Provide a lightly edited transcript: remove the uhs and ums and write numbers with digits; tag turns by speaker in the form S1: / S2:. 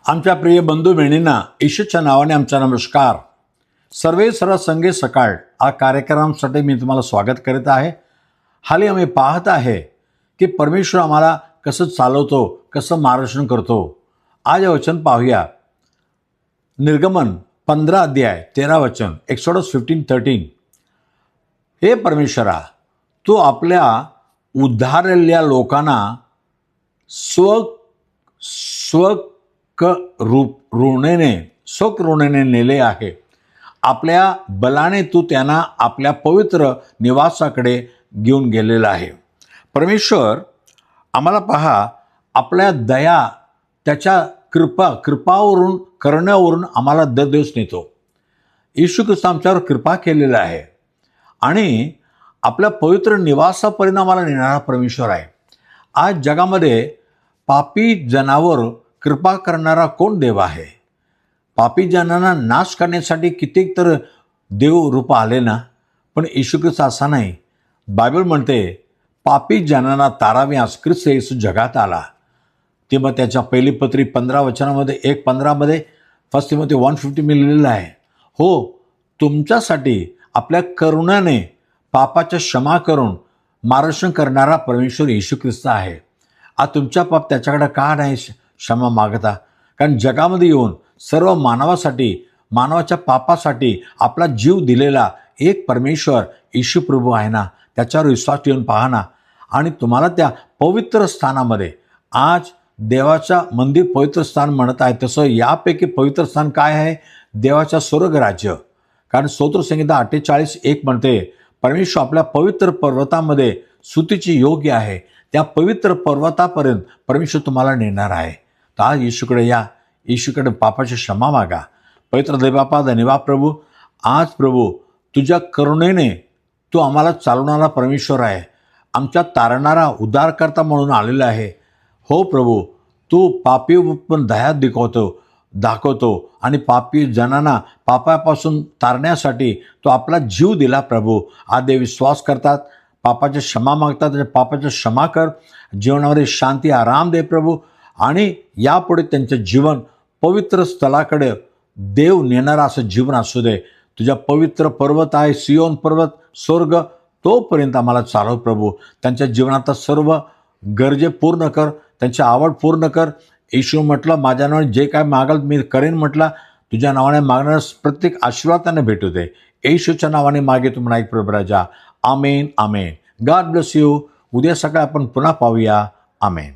S1: आमच्या प्रिय बंधू बहिणींना ईश्वरच्या नावाने आमचा नमस्कार. सर्वे सरसंगे सकाळ हा कार्यक्रमासाठी मी तुम्हाला स्वागत करीत आहे. हाली आम्ही पाहत आहे की परमेश्वर आम्हाला कसं चालवतो, कसं मार्गदर्शन करतो. आज वचन पाहूया. निर्गमन 15 अध्याय 13 वचन, एक्सोडस 15:13. हे परमेश्वरा, तू आपल्या उद्धारलेल्या लोकांना स्वकृणेने नेले आहे. आपल्या बलाने तू त्यांना आपल्या पवित्र निवासाकडे घेऊन गेलेला आहे. परमेश्वर आम्हाला पहा, आपल्या दया त्याच्या कृपावरून करण्यावरून आम्हाला दरदिवस नेतो. येशू ख्रिस्त आमच्यावर कृपा केलेला आहे आणि आपल्या पवित्र निवासापर्यंत आम्हाला नेणारा परमेश्वर आहे. आज जगामध्ये पापी जनावर कृपा करणारा कोण देव आहे? पापी जनांना नाश करण्यासाठी कित्येक तर देव रूप आले ना, पण येशू ख्रिस्त असा नाही. बायबल म्हणते पापी जनांना ताराव्यास ख्रिस्त येशू जगात आला. ते मग त्याच्या पहिली पत्री 15 वचनामध्ये 1:15 फर्स्ट तिमोथी 1:50 लिहिलेलं आहे. हो, तुमच्यासाठी आपल्या करुणाने पापाच्या क्षमा करून मार्गदर्शन करणारा परमेश्वर येशू ख्रिस्त आहे. आज तुमच्या पाप त्याच्याकडे का नाही क्षमा मागता? कारण जगामध्ये येऊन सर्व मानवासाठी, मानवाच्या पापासाठी आपला जीव दिलेला एक परमेश्वर येशू प्रभू आहे ना. त्याच्यावर विश्वास ठेवून पहा ना, आणि तुम्हाला त्या पवित्र स्थानामध्ये, आज देवाच्या मंदिर पवित्र स्थान म्हणत आहे, तसं यापैकी पवित्र स्थान काय आहे? देवाच्या स्वर्ग राज्य. कारण स्तोत्रसंहिता 48:1 म्हणते, परमेश्वर आपल्या पवित्र पर्वतामध्ये स्तुतीची योग्य आहे. त्या पवित्र पर्वतापर्यंत परमेश्वर तुम्हाला नेणार आहे. तर आज येशूकडे या, येशूकडे पापाची क्षमा मागा. पवित्र देवबापा, धन्यवाद प्रभू. आज प्रभू तुझ्या करुणेने तू आम्हाला चालवणारा परमेश्वर आहे, आमच्या तारणारा उद्धारकर्ता म्हणून आलेला आहे. हो प्रभू, तू पापी पण दया दाखवतो आणि पापी जनांना पापापासून तारण्यासाठी तो आपला जीव दिला प्रभू. आज ते विश्वास करतात, पापाची क्षमा मागतात, पापाची क्षमा कर. जीवनामध्ये शांती, आराम दे प्रभू, आणि यापुढे त्यांचं जीवन पवित्र स्थळाकडे देव नेणारा असं जीवन असू दे. तुझ्या पवित्र पर्वत आहे सियोन पर्वत, स्वर्ग, तोपर्यंत आम्हाला चालव प्रभू. त्यांच्या जीवनात सर्व गरजे पूर्ण कर, त्यांची आवड पूर्ण कर. येशू म्हटलं, माझ्या नावाने जे काय मागाल मी करेन म्हटलं. तुझ्या नावाने मागणाऱ्या प्रत्येक आशीर्वादाने भेटू दे. येशूच्या नावाने मागे तू म्हणा, प्रभू राजा. Amen, amen. God bless you. उद्या सकाळी आपण पुन्हा पाहूया. आमेन.